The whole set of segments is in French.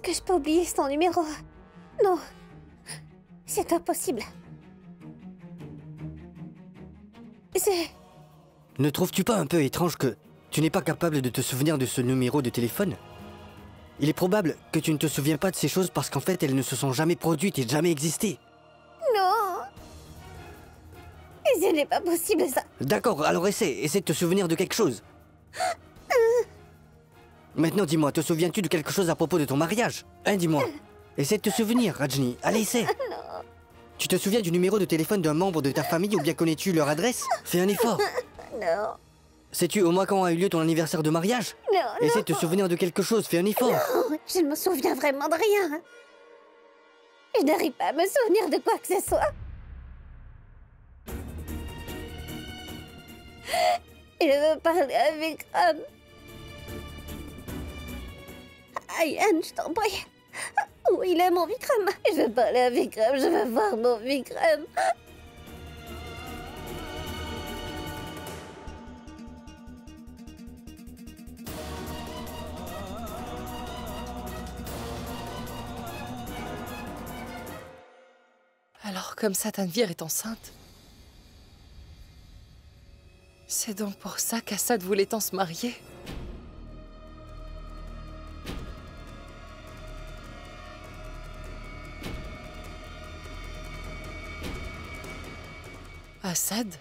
que je peux oublier son numéro? Non. C'est impossible. C'est... Ne trouves-tu pas un peu étrange que tu n'es pas capable de te souvenir de ce numéro de téléphone? Il est probable que tu ne te souviens pas de ces choses parce qu'en fait, elles ne se sont jamais produites et jamais existé. Non. Ce n'est pas possible, ça. D'accord, alors essaie de te souvenir de quelque chose. Maintenant, dis-moi, te souviens-tu de quelque chose à propos de ton mariage? Hein, dis-moi. Essaie de te souvenir, Rajni. Allez, essaie. Non. Tu te souviens du numéro de téléphone d'un membre de ta famille ou bien connais-tu leur adresse? Fais un effort. Non. Sais-tu au moins quand a eu lieu ton anniversaire de mariage? Non, Essaie de te souvenir de quelque chose, fais un effort. non. Je ne me souviens vraiment de rien. Je n'arrive pas à me souvenir de quoi que ce soit. Je veux parler avec Ram. Ayan, je t'en prie. Où il est, mon Vikram? Je veux parler avec Ram, je veux voir mon Vikram. Alors, comme ça, Tanvir est enceinte? C'est donc pour ça qu'Assad voulait tant se marier? Assad?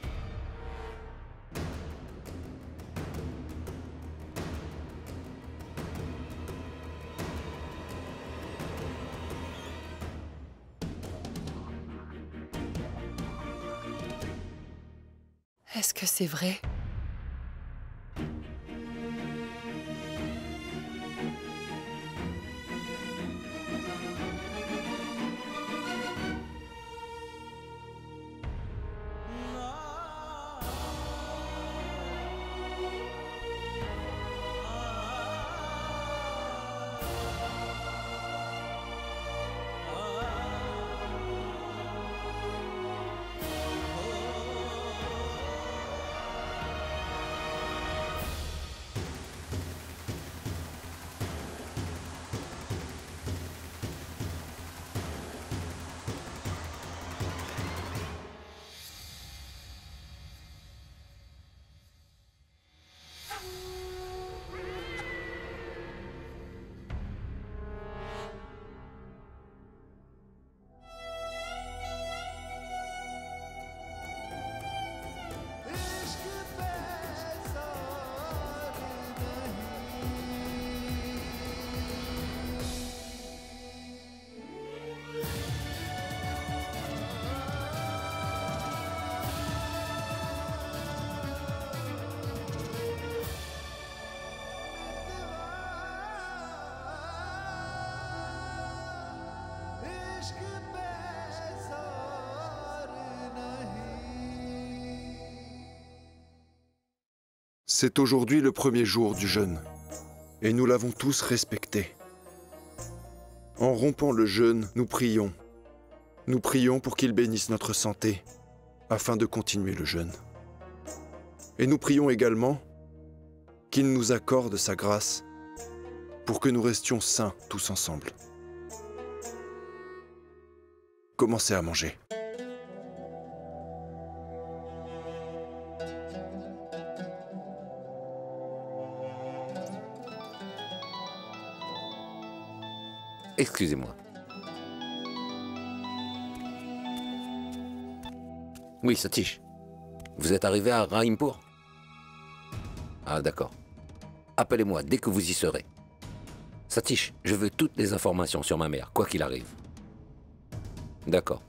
Est-ce que c'est vrai? C'est aujourd'hui le premier jour du jeûne, et nous l'avons tous respecté. En rompant le jeûne, nous prions. Nous prions pour qu'il bénisse notre santé, afin de continuer le jeûne. Et nous prions également qu'il nous accorde sa grâce, pour que nous restions sains tous ensemble. Commencez à manger. Excusez-moi. Oui, Satish. Vous êtes arrivé à Rahimpur? Ah, d'accord. Appelez-moi dès que vous y serez. Satish, je veux toutes les informations sur ma mère, quoi qu'il arrive. D'accord.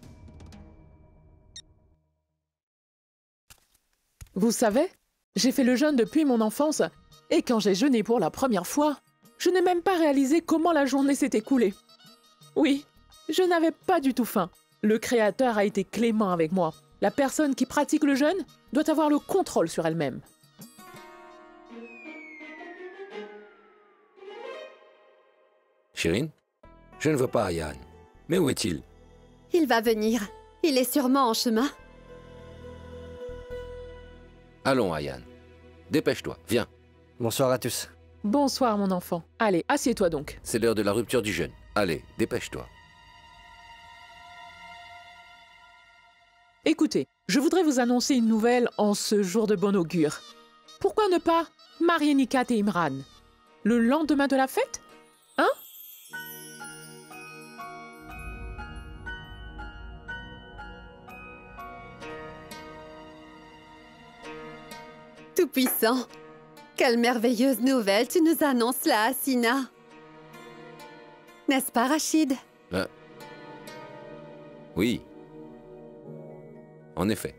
Vous savez, j'ai fait le jeûne depuis mon enfance, et quand j'ai jeûné pour la première fois, je n'ai même pas réalisé comment la journée s'est écoulée. Oui, je n'avais pas du tout faim. Le Créateur a été clément avec moi. La personne qui pratique le jeûne doit avoir le contrôle sur elle-même. Shirin, je ne vois pas Ayan. Mais où est-il? Il va venir. Il est sûrement en chemin. Allons, Ayan. Dépêche-toi, viens. Bonsoir à tous. Bonsoir mon enfant. Allez, assieds-toi donc. C'est l'heure de la rupture du jeûne. Allez, dépêche-toi. Écoutez, je voudrais vous annoncer une nouvelle en ce jour de bon augure. Pourquoi ne pas marier Nikat et Imran le lendemain de la fête? Hein? Tout-puissant, quelle merveilleuse nouvelle tu nous annonces là, Asina. N'est-ce pas, Rachid? Oui. En effet.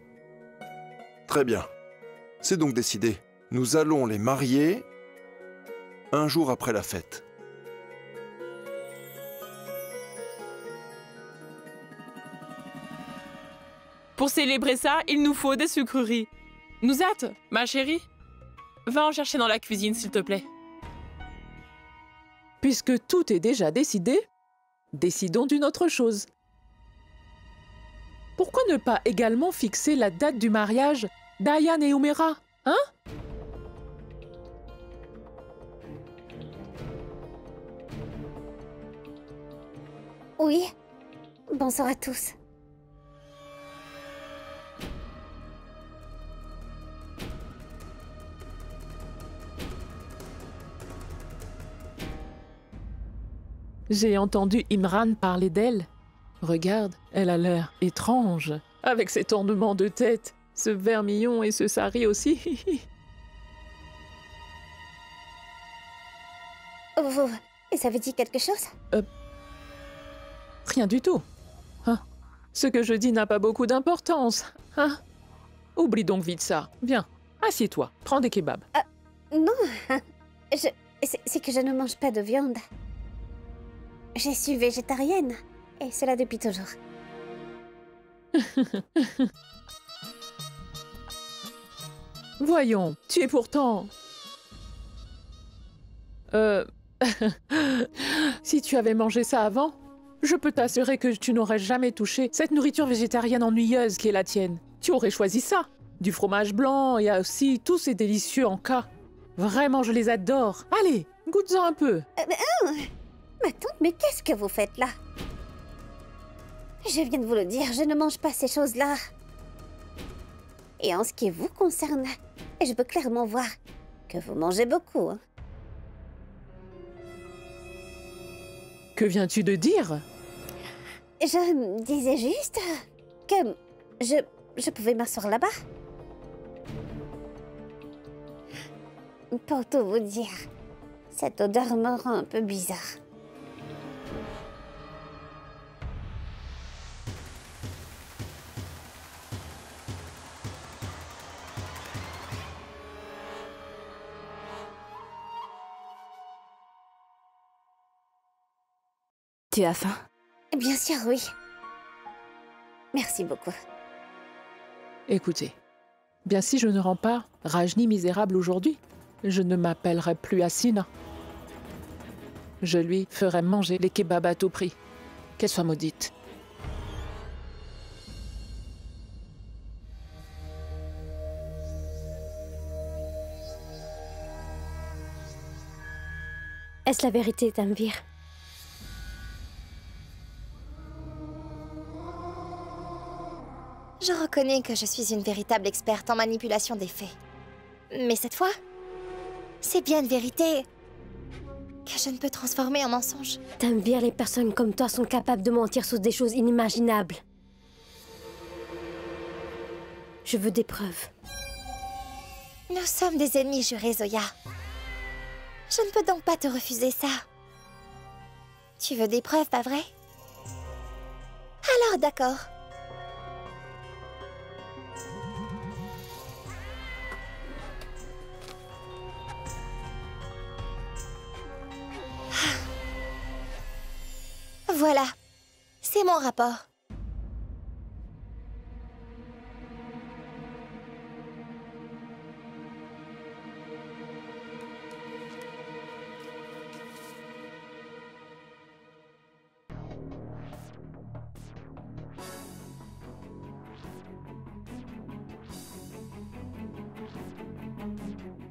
Très bien. C'est donc décidé. Nous allons les marier un jour après la fête. Pour célébrer ça, il nous faut des sucreries. Nouzat, ma chérie, va en chercher dans la cuisine, s'il te plaît. Puisque tout est déjà décidé, décidons d'une autre chose. Pourquoi ne pas également fixer la date du mariage d'Ayan et Oumera, hein? Oui. Bonsoir à tous. J'ai entendu Imran parler d'elle. Regarde, elle a l'air étrange, avec ses tournements de tête, ce vermillon et ce sari aussi. Vous avez dit quelque chose? Rien du tout. Hein? Ce que je dis n'a pas beaucoup d'importance. Hein? Oublie donc vite ça. Viens, assieds-toi, prends des kebabs. Non. C'est que je ne mange pas de viande. Je suis végétarienne. Et cela depuis toujours. Voyons, tu es pourtant... Si tu avais mangé ça avant, je peux t'assurer que tu n'aurais jamais touché cette nourriture végétarienne ennuyeuse qui est la tienne. Tu aurais choisi ça. Du fromage blanc et aussi tous ces délicieux en cas. Vraiment, je les adore. Allez, goûte-en un peu. Ma tante, mais qu'est-ce que vous faites là? Je viens de vous le dire, je ne mange pas ces choses-là. Et en ce qui vous concerne, je peux clairement voir que vous mangez beaucoup. Hein. Que viens-tu de dire? Je me disais juste que je pouvais m'asseoir là-bas. Pour tout vous dire, cette odeur me rend un peu bizarre. Tu as faim? Bien sûr, oui. Merci beaucoup. Écoutez, bien si je ne rends pas Rajni misérable aujourd'hui, je ne m'appellerai plus Asina. Je lui ferai manger les kebabs à tout prix. Qu'elle soit maudite. Est-ce la vérité, Tanvir? Je reconnais que je suis une véritable experte en manipulation des faits. Mais cette fois, c'est bien une vérité que je ne peux transformer en mensonge. Tanvir, les personnes comme toi sont capables de mentir sur des choses inimaginables. Je veux des preuves. Nous sommes des ennemis jurés, Zoya. Je ne peux donc pas te refuser ça. Tu veux des preuves, pas vrai? Alors d'accord. Voilà, c'est mon rapport.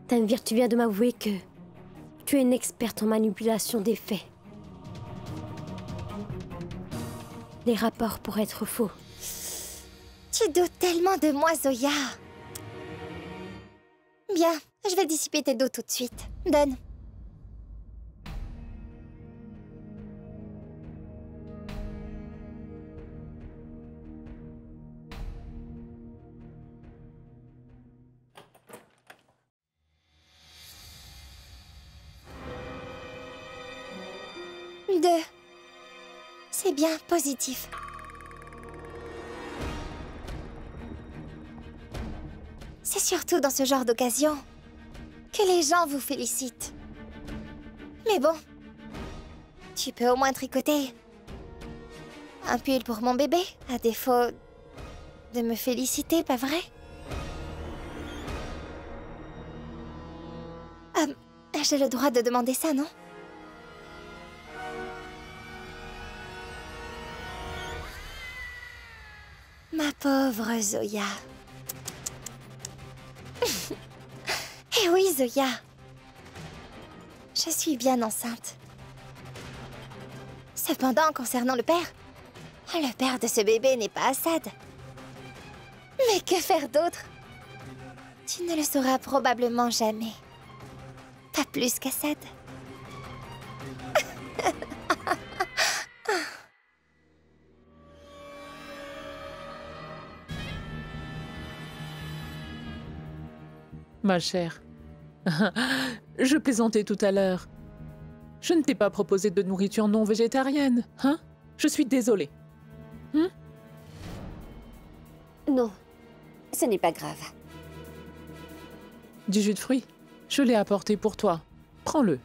Tanvir, tu viens de m'avouer que tu es une experte en manipulation des faits. des rapports pour être faux. Tu doutes tellement de moi, Zoya. Bien, je vais dissiper tes doutes tout de suite. Donne. Deux. C'est bien, positif. C'est surtout dans ce genre d'occasion que les gens vous félicitent. Mais bon, tu peux au moins tricoter un pull pour mon bébé, à défaut de me féliciter, pas vrai? J'ai le droit de demander ça, non? Ma pauvre Zoya. Eh oui, Zoya. Je suis bien enceinte. Cependant, concernant le père de ce bébé n'est pas Assad. Mais que faire d'autre? Tu ne le sauras probablement jamais. Pas plus qu'Assad. Ma chère, je plaisantais tout à l'heure. Je ne t'ai pas proposé de nourriture non végétarienne, hein? Je suis désolée. Non, ce n'est pas grave. Du jus de fruits, je l'ai apporté pour toi. Prends-le.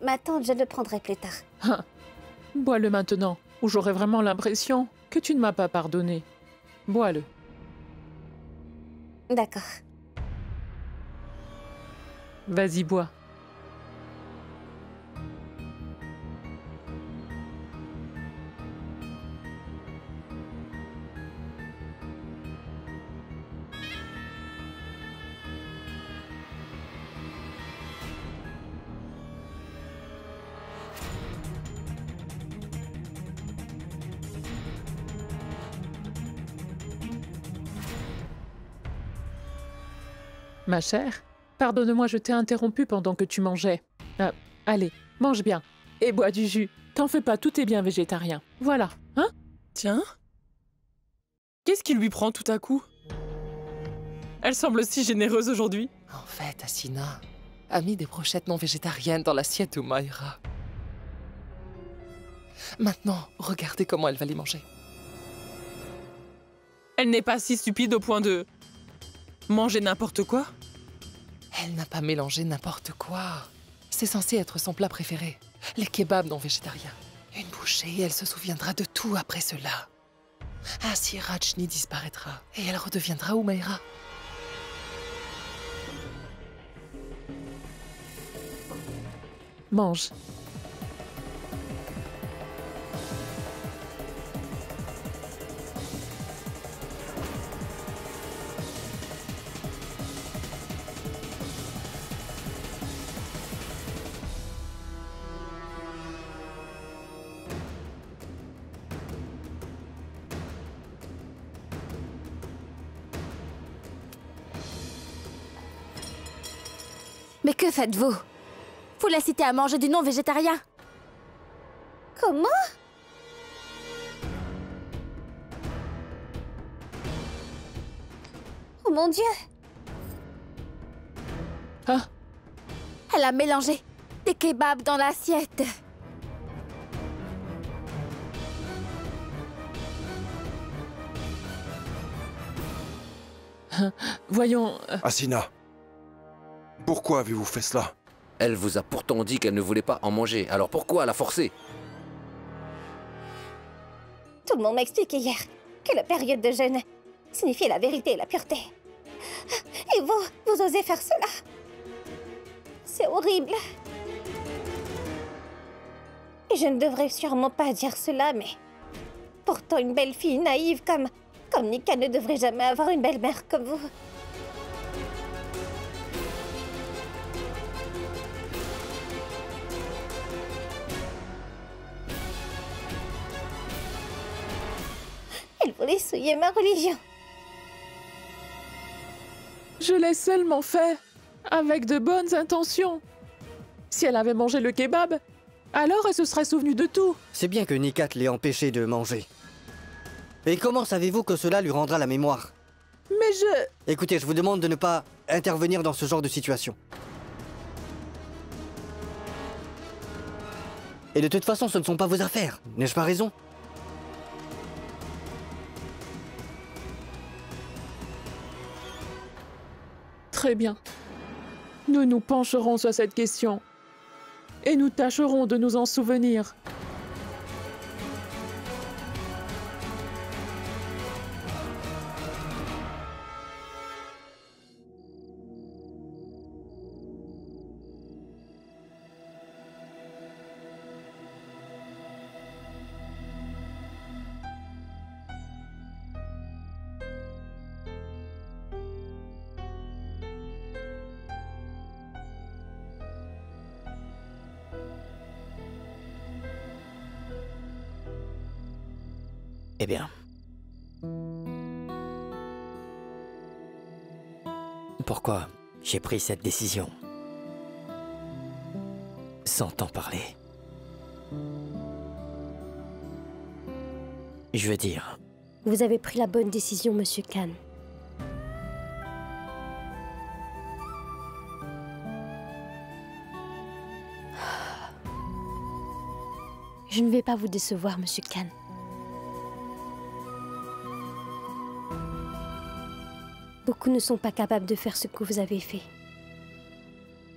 Ma tante, je le prendrai plus tard. Ah, bois-le maintenant, ou j'aurai vraiment l'impression que tu ne m'as pas pardonné. Bois-le. D'accord. Vas-y, bois. Ma chère, pardonne-moi, je t'ai interrompu pendant que tu mangeais. Allez, mange bien et bois du jus. T'en fais pas, tout est bien végétarien. Voilà, hein? Tiens. Qu'est-ce qui lui prend tout à coup? Elle semble si généreuse aujourd'hui. En fait, Asina a mis des brochettes non végétariennes dans l'assiette de Mayra. Maintenant, regardez comment elle va les manger. Elle n'est pas si stupide au point de manger n'importe quoi. Elle n'a pas mélangé n'importe quoi. C'est censé être son plat préféré. Les kebabs non végétariens. Une bouchée et elle se souviendra de tout après cela. Ainsi Rajni disparaîtra et elle redeviendra Umaira. Mange. Mais que faites-vous? Vous l'incitez à manger du non-végétarien? Comment? Oh mon Dieu! Ah, Elle a mélangé des kebabs dans l'assiette. voyons... Asina, pourquoi avez-vous fait cela? Elle vous a pourtant dit qu'elle ne voulait pas en manger, alors pourquoi la forcer? Tout le monde m'a expliqué hier que la période de jeûne signifiait la vérité et la pureté. Et vous osez faire cela? C'est horrible. Et je ne devrais sûrement pas dire cela, mais... Pourtant, une belle fille naïve comme Nika ne devrait jamais avoir une belle-mère comme vous. voulez souiller ma religion. Je l'ai seulement fait avec de bonnes intentions. Si elle avait mangé le kebab, alors elle se serait souvenue de tout. C'est bien que Nikat l'ait empêché de manger. Et comment savez-vous que cela lui rendra la mémoire? Mais je... Écoutez, je vous demande de ne pas intervenir dans ce genre de situation. Et de toute façon, ce ne sont pas vos affaires. N'ai-je pas raison? Très bien. Nous nous pencherons sur cette question. Et nous tâcherons de nous en souvenir. Eh bien. Pourquoi j'ai pris cette décision? Sans t'en parler. Je veux dire... Vous avez pris la bonne décision, Monsieur Khan. Je ne vais pas vous décevoir, Monsieur Khan. Beaucoup ne sont pas capables de faire ce que vous avez fait.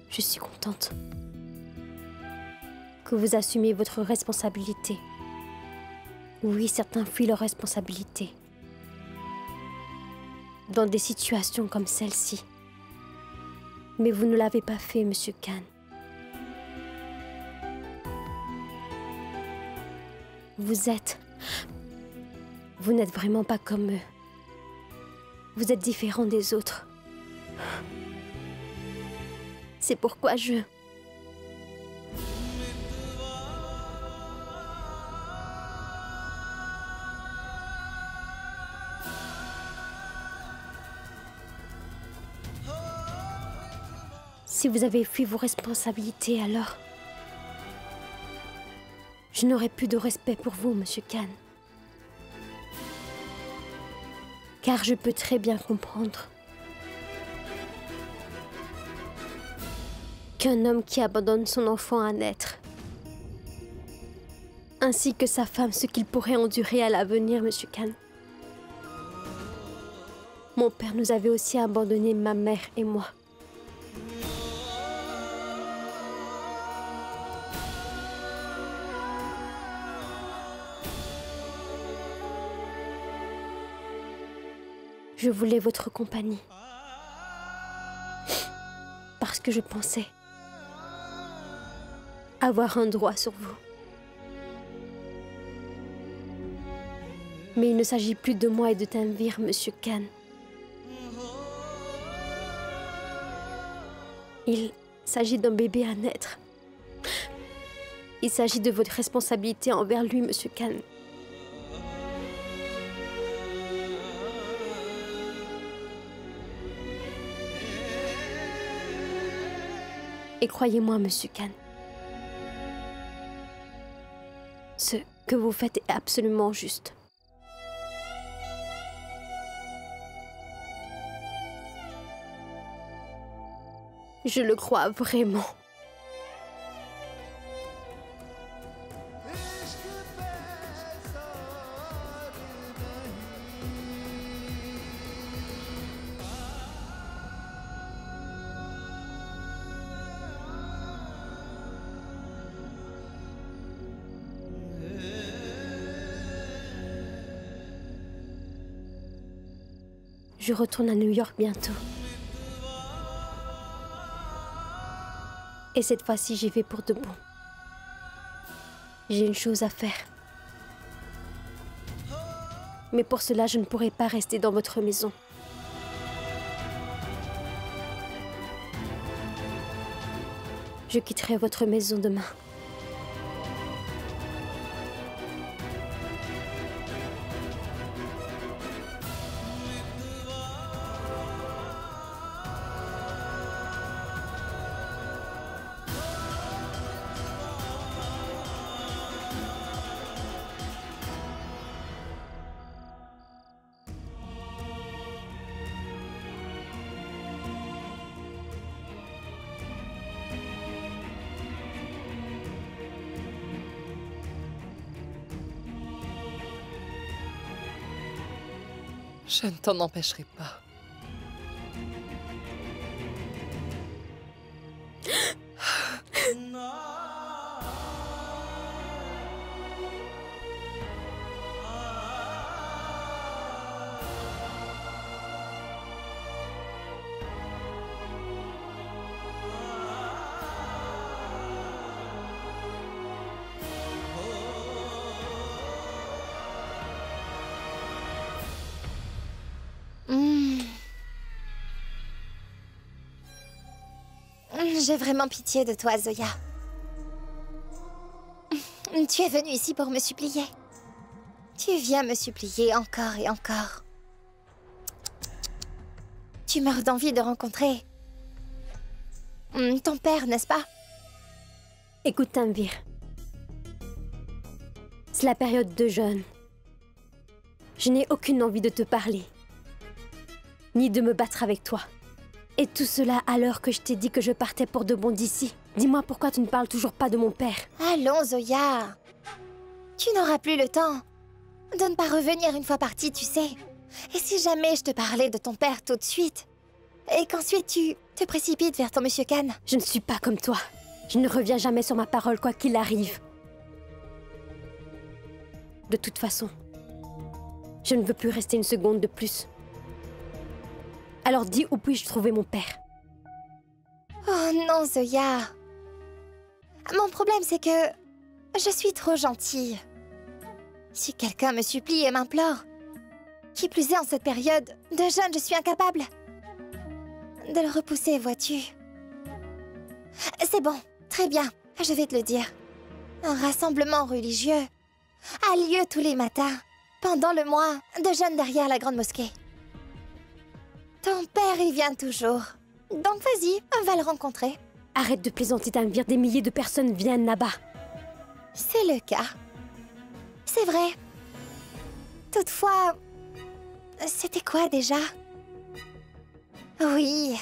Je suis contente que vous assumiez votre responsabilité. Oui, certains fuient leurs responsabilités. Dans des situations comme celle-ci. Mais vous ne l'avez pas fait, Monsieur Khan. Vous n'êtes vraiment pas comme eux. Vous êtes différent des autres. C'est pourquoi Si vous avez fui vos responsabilités, alors... Je n'aurai plus de respect pour vous, Monsieur Khan. Car je peux très bien comprendre qu'un homme qui abandonne son enfant à naître, ainsi que sa femme, ce qu'il pourrait endurer à l'avenir, Monsieur Khan. Mon père nous avait aussi abandonné, ma mère et moi. Je voulais votre compagnie. Parce que je pensais avoir un droit sur vous. Mais il ne s'agit plus de moi et de Tanvir, Monsieur Khan. Il s'agit d'un bébé à naître. Il s'agit de votre responsabilité envers lui, Monsieur Khan. Et croyez-moi, Monsieur Khan, ce que vous faites est absolument juste. Je le crois vraiment. Je retourne à New York bientôt. Et cette fois-ci, j'y vais pour de bon. J'ai une chose à faire. Mais pour cela, je ne pourrai pas rester dans votre maison. Je quitterai votre maison demain. Je ne t'en empêcherai pas. J'ai vraiment pitié de toi, Zoya. Tu es venue ici pour me supplier. Tu viens me supplier encore et encore. Tu meurs d'envie de rencontrer ton père, n'est-ce pas? Écoute, Tanvir. C'est la période de jeûne. Je n'ai aucune envie de te parler, ni de me battre avec toi. Et tout cela à l'heure que je t'ai dit que je partais pour de bon d'ici. Dis-moi pourquoi tu ne parles toujours pas de mon père. Allons, Zoya. Tu n'auras plus le temps de ne pas revenir une fois partie, tu sais. Et si jamais je te parlais de ton père tout de suite, et qu'ensuite tu te précipites vers ton monsieur Khan? Je ne suis pas comme toi. Je ne reviens jamais sur ma parole quoi qu'il arrive. De toute façon, je ne veux plus rester une seconde de plus. Alors dis où puis-je trouver mon père? Oh non, Zoya. Mon problème, c'est que je suis trop gentille. Si quelqu'un me supplie et m'implore, qui plus est en cette période de jeûne, je suis incapable de le repousser, vois-tu. C'est bon, très bien, je vais te le dire. Un rassemblement religieux a lieu tous les matins, pendant le mois de jeûne derrière la grande mosquée. Ton père y vient toujours. Donc vas-y, on va le rencontrer. Arrête de plaisanter, Tanvir. Des milliers de personnes viennent là-bas. C'est le cas. C'est vrai. Toutefois, c'était quoi déjà? Oui.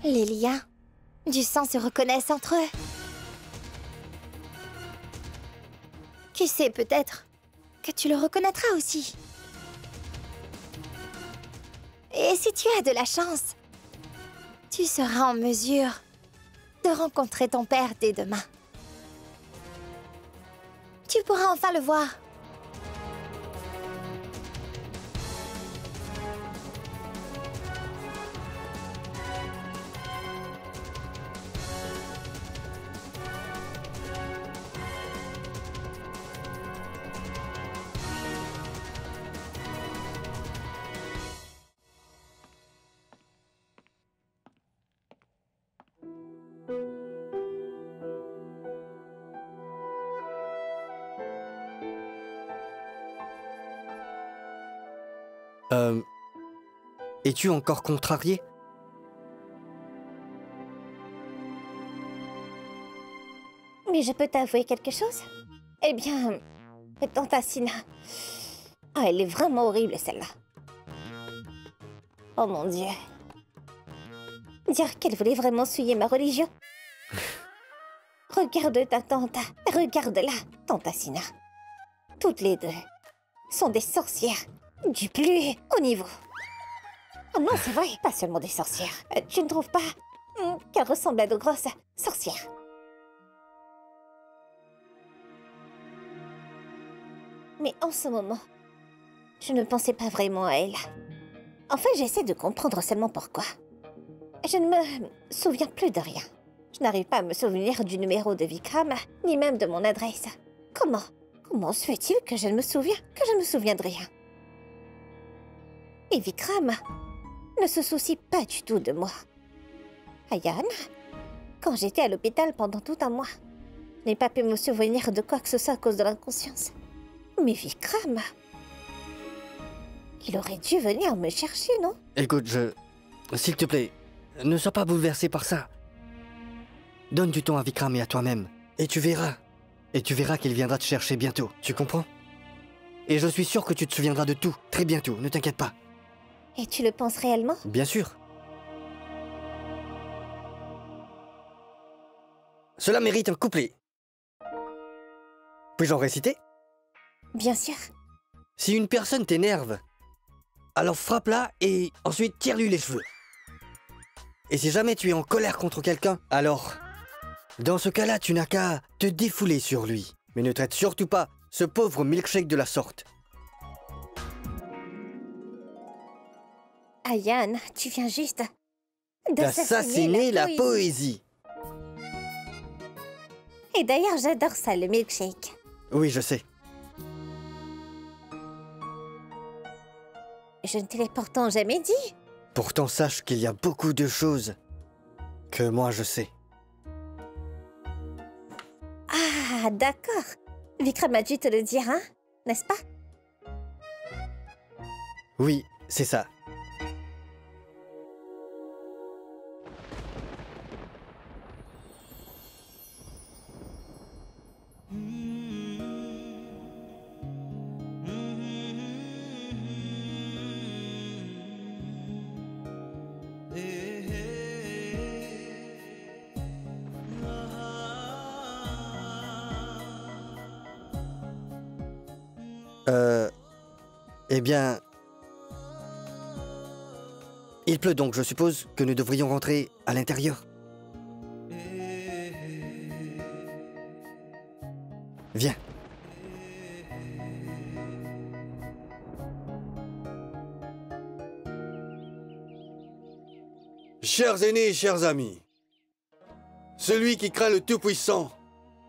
Les liens du sang se reconnaissent entre eux. Qui sait, peut-être que tu le reconnaîtras aussi. Et si tu as de la chance, tu seras en mesure de rencontrer ton père dès demain. Tu pourras enfin le voir. Es-tu encore contrarié? Mais je peux t'avouer quelque chose? Eh bien, tante Asina. Oh, elle est vraiment horrible, celle-là. Oh mon Dieu. Dire qu'elle voulait vraiment souiller ma religion. Regarde ta tante. Regarde-la, tante Asina. Toutes les deux sont des sorcières du plus haut niveau. Oh non, c'est vrai, pas seulement des sorcières. Tu ne trouves pas qu'elles ressemblent à de grosses sorcières? Mais en ce moment, je ne pensais pas vraiment à elle. Enfin, j'essaie de comprendre seulement pourquoi. Je ne me souviens plus de rien. Je n'arrive pas à me souvenir du numéro de Vikram, ni même de mon adresse. Comment se fait-il que je ne me souviens de rien? Et Vikram ne se soucie pas du tout de moi. Ayan, quand j'étais à l'hôpital pendant tout un mois, je n'ai pas pu me souvenir de quoi que ce soit à cause de l'inconscience. Mais Vikram, il aurait dû venir me chercher, non? Écoute, s'il te plaît, ne sois pas bouleversé par ça. Donne du temps à Vikram et à toi-même. Et tu verras qu'il viendra te chercher bientôt, tu comprends? Et je suis sûr que tu te souviendras de tout, très bientôt, ne t'inquiète pas. Et tu le penses réellement? Bien sûr. Cela mérite un couplet. Puis-je en réciter? Bien sûr. Si une personne t'énerve, alors frappe-la et ensuite tire-lui les cheveux. Et si jamais tu es en colère contre quelqu'un, alors... Dans ce cas-là, tu n'as qu'à te défouler sur lui. Mais ne traite surtout pas ce pauvre milkshake de la sorte. Ayane, tu viens juste d'assassiner la poésie. Et d'ailleurs, j'adore ça, le milkshake. Oui, je sais. Je ne te l'ai pourtant jamais dit. Pourtant, sache qu'il y a beaucoup de choses que moi je sais. Ah, d'accord. Vikram a dû te le dire, hein, n'est-ce pas? Oui, c'est ça. Eh bien... Il pleut donc, je suppose que nous devrions rentrer à l'intérieur. Viens. Chers aînés et chers amis, celui qui craint le Tout-Puissant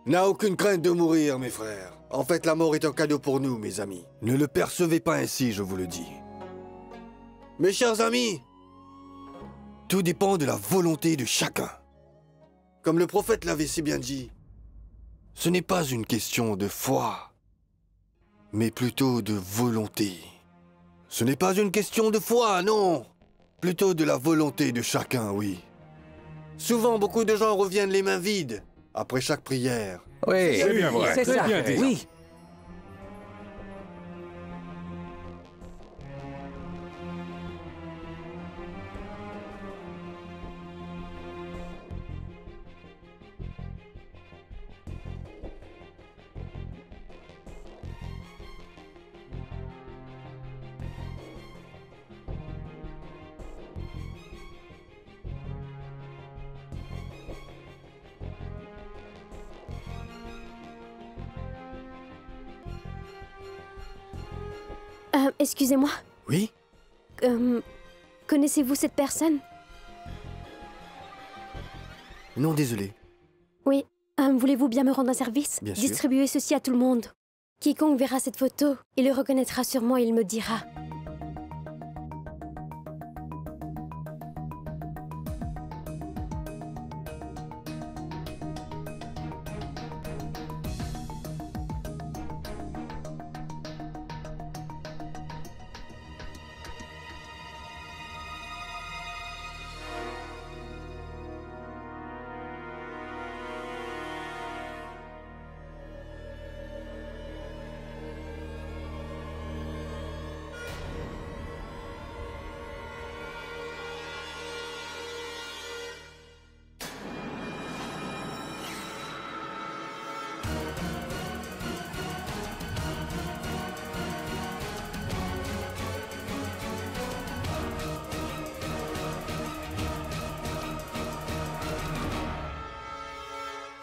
n'a aucune crainte de mourir, mes frères. En fait, la mort est un cadeau pour nous, mes amis. Ne le percevez pas ainsi, je vous le dis. Mes chers amis, tout dépend de la volonté de chacun. Comme le prophète l'avait si bien dit, ce n'est pas une question de foi, mais plutôt de volonté. Ce n'est pas une question de foi, non, plutôt de la volonté de chacun, oui. Souvent, beaucoup de gens reviennent les mains vides après chaque prière. Oui, c'est bien vrai. C'est ça, bien dit. oui. Excusez-moi. Oui? Connaissez-vous cette personne? Non, désolé. Oui. Voulez-vous bien me rendre un service? Bien sûr. Distribuez ceci à tout le monde. Quiconque verra cette photo, il le reconnaîtra sûrement et il me dira.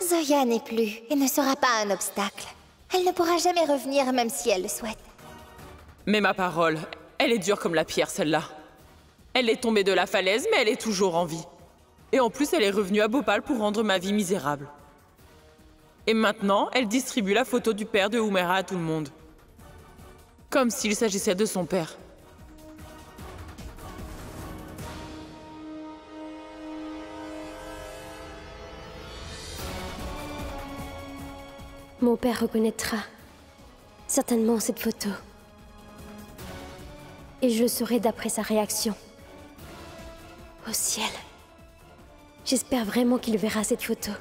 Zoya n'est plus et ne sera pas un obstacle. Elle ne pourra jamais revenir même si elle le souhaite. Mais ma parole, elle est dure comme la pierre, celle-là. Elle est tombée de la falaise, mais elle est toujours en vie. Et en plus, elle est revenue à Bhopal pour rendre ma vie misérable. Et maintenant, elle distribue la photo du père de Humaira à tout le monde. Comme s'il s'agissait de son père. Mon père reconnaîtra certainement cette photo. Et je le saurai d'après sa réaction. Au ciel. J'espère vraiment qu'il verra cette photo.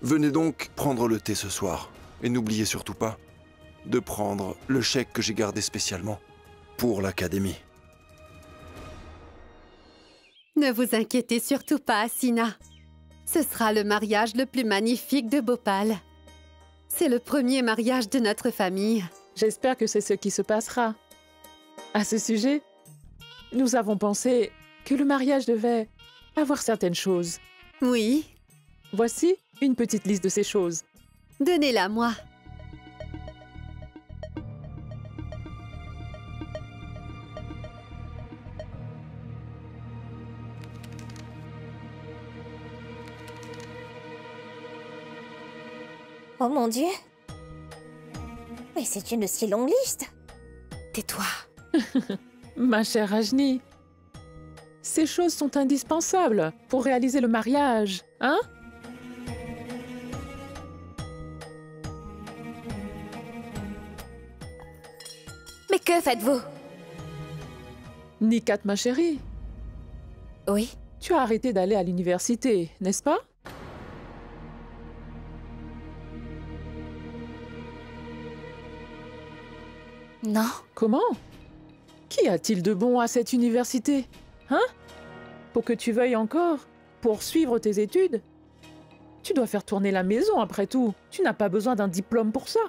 Venez donc prendre le thé ce soir. Et n'oubliez surtout pas de prendre le chèque que j'ai gardé spécialement pour l'académie. Ne vous inquiétez surtout pas, Asina. Ce sera le mariage le plus magnifique de Bhopal. C'est le premier mariage de notre famille. J'espère que c'est ce qui se passera. À ce sujet, nous avons pensé que le mariage devait avoir certaines choses. Oui. Voici une petite liste de ces choses. Donnez-la moi. Oh mon Dieu! Mais c'est une si longue liste! Tais-toi. Ma chère Rajni, ces choses sont indispensables pour réaliser le mariage, hein? Mais que faites-vous? Nikat, ma chérie, Oui. tu as arrêté d'aller à l'université, n'est-ce pas? Non. Comment? Qu'y a-t-il de bon à cette université? Hein? Pour que tu veuilles encore poursuivre tes études? Tu dois faire tourner la maison après tout. Tu n'as pas besoin d'un diplôme pour ça.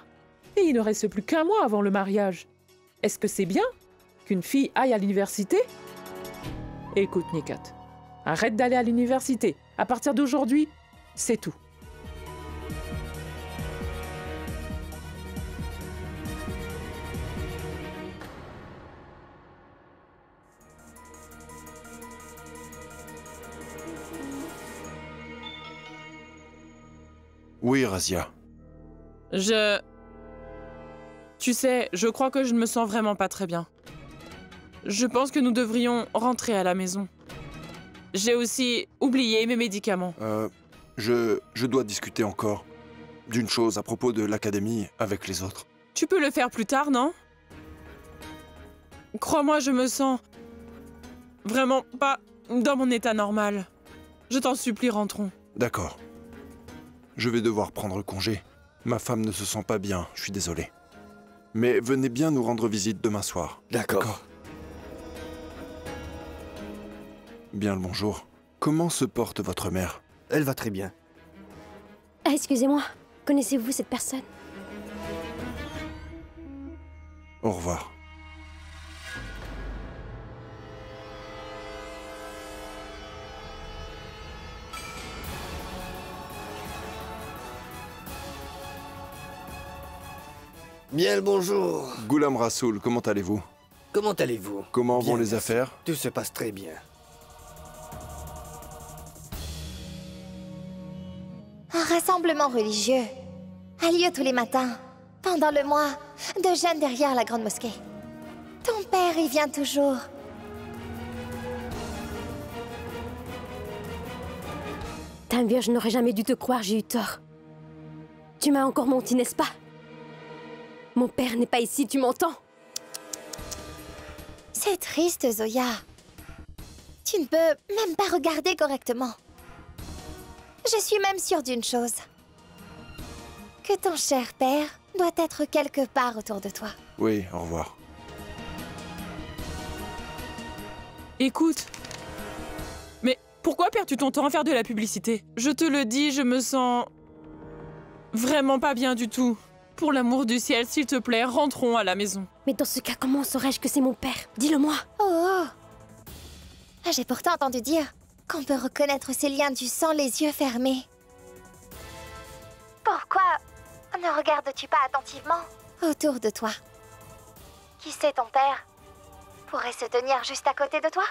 Et il ne reste plus qu'un mois avant le mariage. Est-ce que c'est bien qu'une fille aille à l'université? Écoute, Nikat, arrête d'aller à l'université. À partir d'aujourd'hui, c'est tout. Oui, Razia. Tu sais, je crois que je ne me sens vraiment pas très bien. Je pense que nous devrions rentrer à la maison. J'ai aussi oublié mes médicaments. Je dois discuter encore d'une chose à propos de l'académie avec les autres. Tu peux le faire plus tard, non? Crois-moi, je me sens vraiment pas dans mon état normal. Je t'en supplie, rentrons. D'accord. Je vais devoir prendre congé. Ma femme ne se sent pas bien, je suis désolé. Mais venez bien nous rendre visite demain soir. D'accord. Bien le bonjour. Comment se porte votre mère? Elle va très bien. Ah, excusez-moi, connaissez-vous cette personne? Au revoir. Bien le bonjour. Ghulam Rasoul, comment allez-vous? Comment allez-vous? Comment vont Bien, les merci. affaires? Tout se passe très bien. Un rassemblement religieux a lieu tous les matins, pendant le mois, de jeûne derrière la grande mosquée. Ton père y vient toujours. Tanvir, je n'aurais jamais dû te croire, j'ai eu tort. Tu m'as encore menti, n'est-ce pas? Mon père n'est pas ici, tu m'entends? C'est triste, Zoya. Tu ne peux même pas regarder correctement. Je suis même sûre d'une chose. Que ton cher père doit être quelque part autour de toi. Oui, au revoir. Écoute. Mais pourquoi perds-tu ton temps à faire de la publicité? Je te le dis, je me sens vraiment pas bien du tout. Pour l'amour du ciel, s'il te plaît, rentrons à la maison. Mais dans ce cas, comment saurais-je que c'est mon père? Dis-le-moi. Oh! J'ai pourtant entendu dire qu'on peut reconnaître ces liens du sang les yeux fermés. Pourquoi ne regardes-tu pas attentivement autour de toi? Qui sait, ton père pourrait se tenir juste à côté de toi?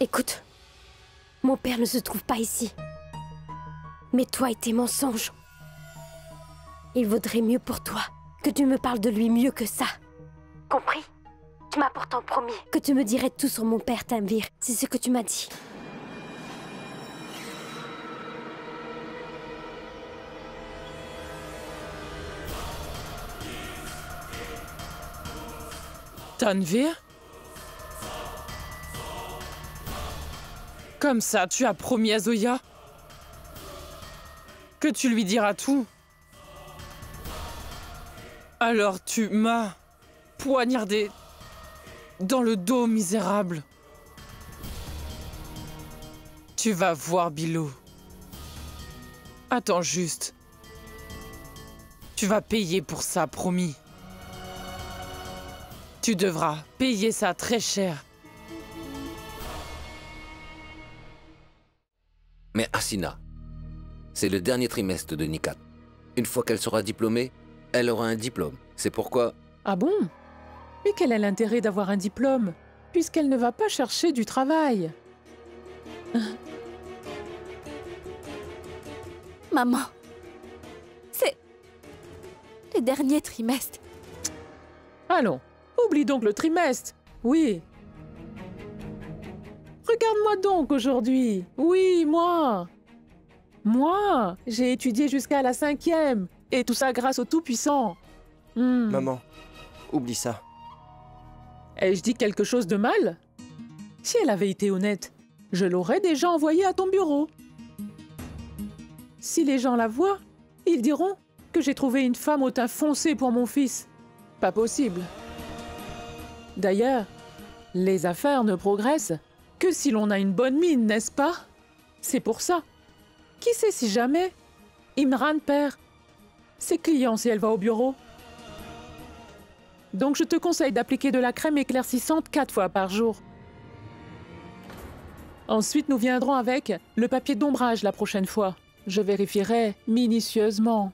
Écoute, mon père ne se trouve pas ici. Mais toi et tes mensonges. Il vaudrait mieux pour toi que tu me parles de lui mieux que ça. Compris? Tu m'as pourtant promis que tu me dirais tout sur mon père, Tanvir. C'est ce que tu m'as dit. Tanvir? Comme ça, tu as promis à Zoya que tu lui diras tout. Alors tu m'as poignardé dans le dos, misérable. Tu vas voir, Bilo. Attends juste. Tu vas payer pour ça, promis. Tu devras payer ça très cher. Mais Asina, c'est le dernier trimestre de Nikat. Une fois qu'elle sera diplômée, elle aura un diplôme. C'est pourquoi... Ah bon? Mais quel est l'intérêt d'avoir un diplôme, puisqu'elle ne va pas chercher du travail? Maman, c'est le dernier trimestre. Allons, oublie donc le trimestre. Oui. Regarde-moi donc aujourd'hui. Oui, moi. Moi, j'ai étudié jusqu'à la 5e. Et tout ça grâce au Tout-Puissant. Maman, oublie ça. Ai-je dit quelque chose de mal? Si elle avait été honnête, je l'aurais déjà envoyée à ton bureau. Si les gens la voient, ils diront que j'ai trouvé une femme au teint foncé pour mon fils. Pas possible. D'ailleurs, les affaires ne progressent que si l'on a une bonne mine, n'est-ce pas? C'est pour ça. Qui sait si jamais Imran perd ses clients si elle va au bureau? Donc je te conseille d'appliquer de la crème éclaircissante 4 fois par jour. Ensuite, nous viendrons avec le papier d'ombrage la prochaine fois. Je vérifierai minutieusement.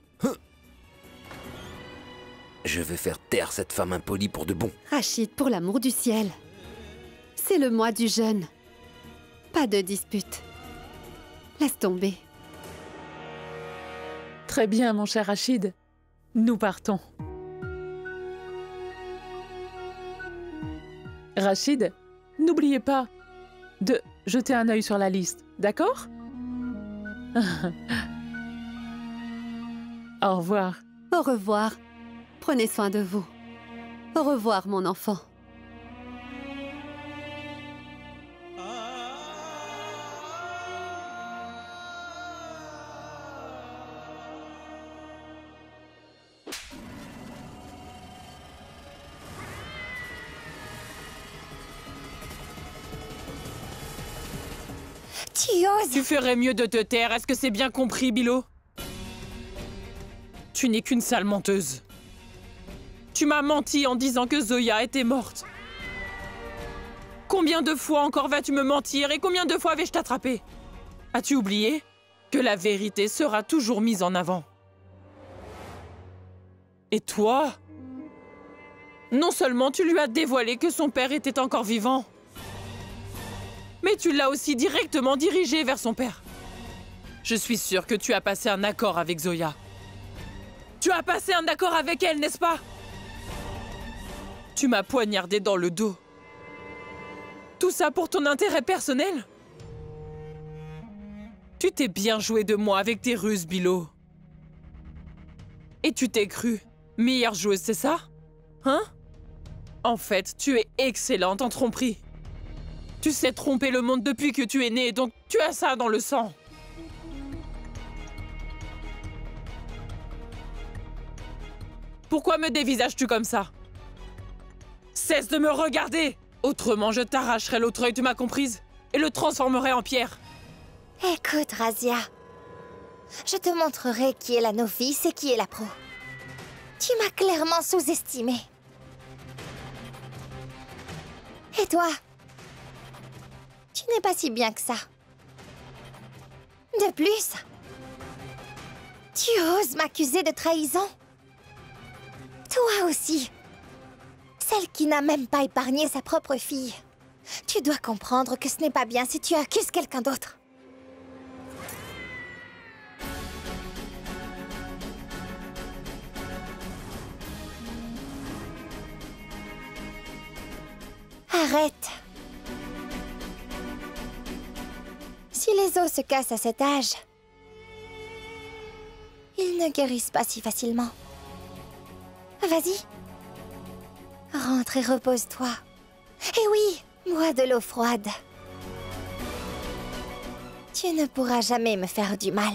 Je vais faire taire cette femme impolie pour de bon. Rachid, pour l'amour du ciel. C'est le mois du jeûne. Pas de dispute. Laisse tomber. Très bien, mon cher Rachid. Nous partons. Rachid, n'oubliez pas de jeter un œil sur la liste, d'accord? Au revoir. Au revoir. Prenez soin de vous. Au revoir, mon enfant. Tu oses! Tu ferais mieux de te taire, est-ce que c'est bien compris, Bilo? Tu n'es qu'une sale menteuse. Tu m'as menti en disant que Zoya était morte. Combien de fois encore vas-tu me mentir et combien de fois vais-je t'attraper? As-tu oublié que la vérité sera toujours mise en avant? Et toi? Non seulement tu lui as dévoilé que son père était encore vivant, mais tu l'as aussi directement dirigé vers son père. Je suis sûre que tu as passé un accord avec Zoya. Tu as passé un accord avec elle, n'est-ce pas? Tu m'as poignardé dans le dos. Tout ça pour ton intérêt personnel? Tu t'es bien joué de moi avec tes ruses, Bilo. Et tu t'es crue meilleure joueuse, c'est ça? Hein? En fait, tu es excellente en tromperie. Tu sais tromper le monde depuis que tu es née, donc tu as ça dans le sang. Pourquoi me dévisages-tu comme ça? Cesse de me regarder! Autrement, je t'arracherai l'autre œil, tu m'as comprise? Et le transformerai en pierre. Écoute, Razia. Je te montrerai qui est la novice et qui est la pro. Tu m'as clairement sous-estimé. Et toi? Tu n'es pas si bien que ça. De plus, tu oses m'accuser de trahison? Toi aussi. Celle qui n'a même pas épargné sa propre fille. Tu dois comprendre que ce n'est pas bien si tu accuses quelqu'un d'autre. Arrête. Si les os se cassent à cet âge, ils ne guérissent pas si facilement. Vas-y. Rentre et repose-toi. Et oui, bois de l'eau froide. Tu ne pourras jamais me faire du mal.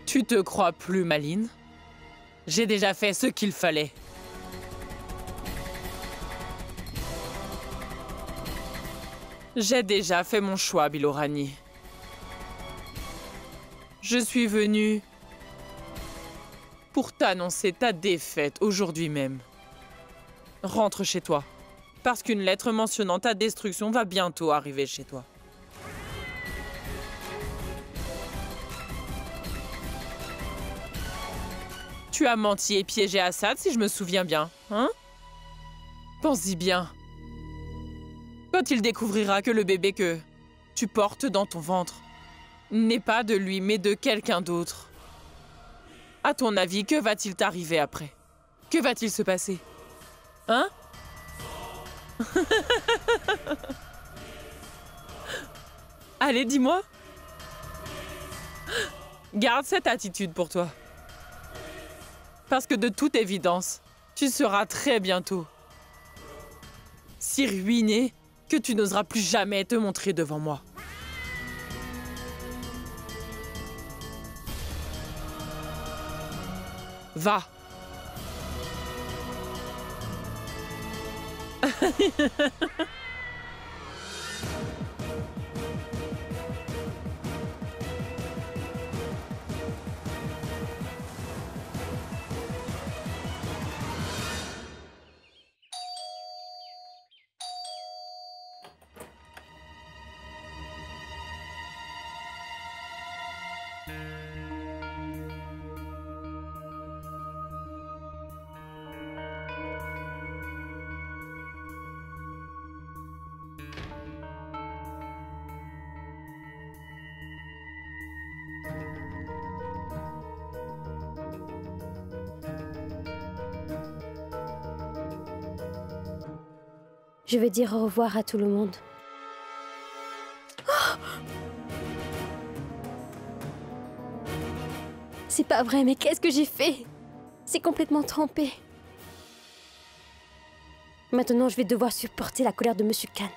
Tu te crois plus maline? J'ai déjà fait ce qu'il fallait. J'ai déjà fait mon choix, Bilorani. Je suis venue pour t'annoncer ta défaite aujourd'hui même. Rentre chez toi, parce qu'une lettre mentionnant ta destruction va bientôt arriver chez toi. Tu as menti et piégé Assad, si je me souviens bien, hein? Pense-y bien. Quand il découvrira que le bébé que tu portes dans ton ventre n'est pas de lui, mais de quelqu'un d'autre. À ton avis, que va-t-il t'arriver après? Que va-t-il se passer? Hein? Allez, dis-moi. Garde cette attitude pour toi. Parce que de toute évidence, tu seras très bientôt si ruiné que tu n'oseras plus jamais te montrer devant moi. Va. Je vais dire au revoir à tout le monde. Oh! C'est pas vrai, mais qu'est-ce que j'ai fait? C'est complètement trempé. Maintenant, je vais devoir supporter la colère de Monsieur Khan.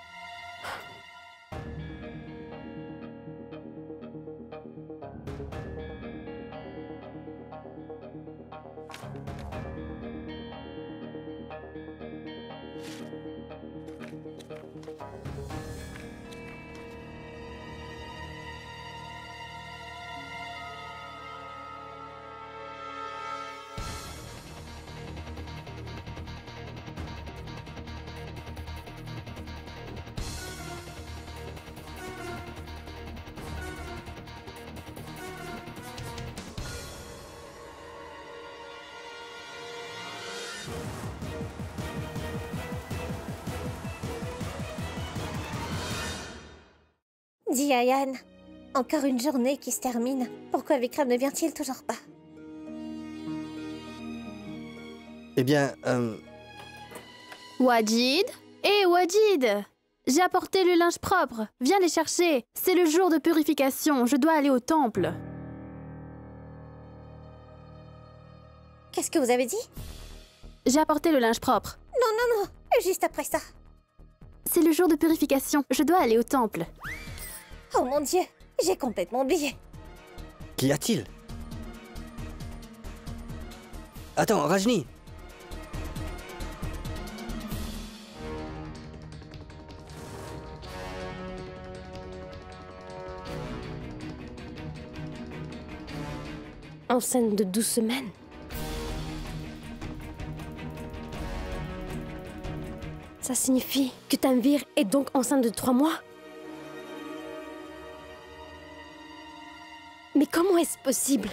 Dis Ayan, encore une journée qui se termine. Pourquoi Vikram ne vient-il toujours pas? Eh bien, Wajid? Hé, Wajid! J'ai apporté le linge propre. Viens les chercher. C'est le jour de purification. Je dois aller au temple. Qu'est-ce que vous avez dit? J'ai apporté le linge propre. Non, non, non. Juste après ça. C'est le jour de purification. Je dois aller au temple. Oh mon Dieu, j'ai complètement oublié. Qu'y a-t-il? Attends, Rajni. Enceinte de 12 semaines. Ça signifie que Tanvir est donc enceinte de 3 mois? Mais comment est-ce possible?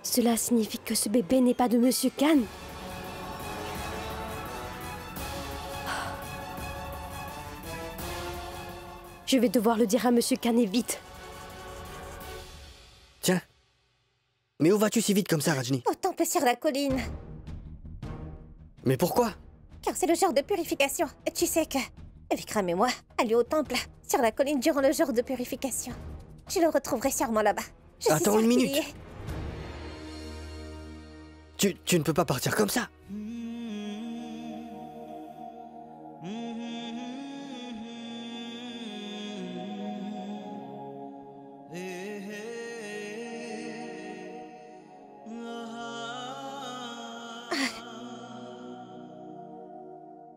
Cela signifie que ce bébé n'est pas de Monsieur Khan. Je vais devoir le dire à Monsieur Khan et vite. Tiens. Mais où vas-tu si vite comme ça, Rajni? Au temple sur la colline. Mais pourquoi? Car c'est le genre de purification. Tu sais que Vikram et moi, aller au temple, sur la colline durant le jour de purification. Je le retrouverai sûrement là-bas. Attends une minute. Y est. Tu ne peux pas partir comme ça.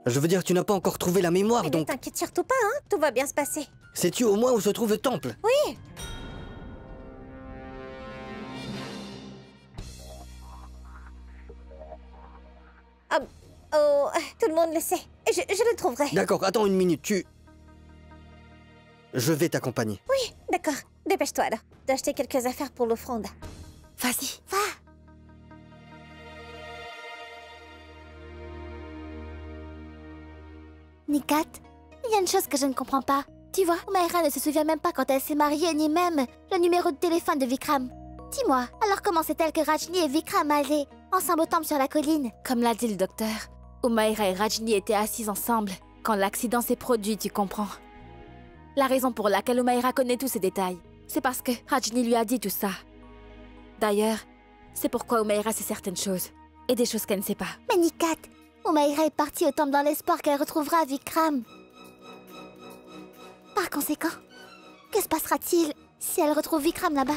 Je veux dire, tu n'as pas encore trouvé la mémoire, Mais donc... ne t'inquiète surtout pas, hein. Tout va bien se passer. Sais-tu au moins où se trouve le temple? Oui. Oh, tout le monde le sait. Je le trouverai. D'accord, attends une minute, Je vais t'accompagner. Oui, d'accord. Dépêche-toi alors. D'acheter quelques affaires pour l'offrande. Vas-y, va. Nikat, il y a une chose que je ne comprends pas. Tu vois, Umaira ne se souvient même pas quand elle s'est mariée, ni même le numéro de téléphone de Vikram. Dis-moi, alors comment sait-elle que Rajni et Vikram allaient ensemble au temple sur la colline? Comme l'a dit le docteur, Umaira et Rajni étaient assises ensemble quand l'accident s'est produit, tu comprends. La raison pour laquelle Umaira connaît tous ces détails, c'est parce que Rajni lui a dit tout ça. D'ailleurs, c'est pourquoi Umaira sait certaines choses, et des choses qu'elle ne sait pas. Mais Nikat, Umaira est partie au temple dans l'espoir qu'elle retrouvera Vikram. Par conséquent, que se passera-t-il si elle retrouve Vikram là-bas?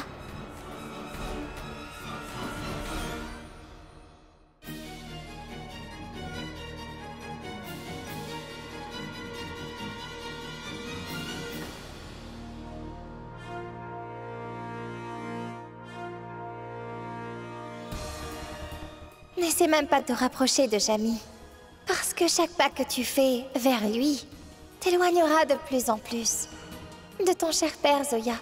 N'essaie même pas de te rapprocher de Jami. Parce que chaque pas que tu fais vers lui t'éloignera de plus en plus de ton cher père, Zoya.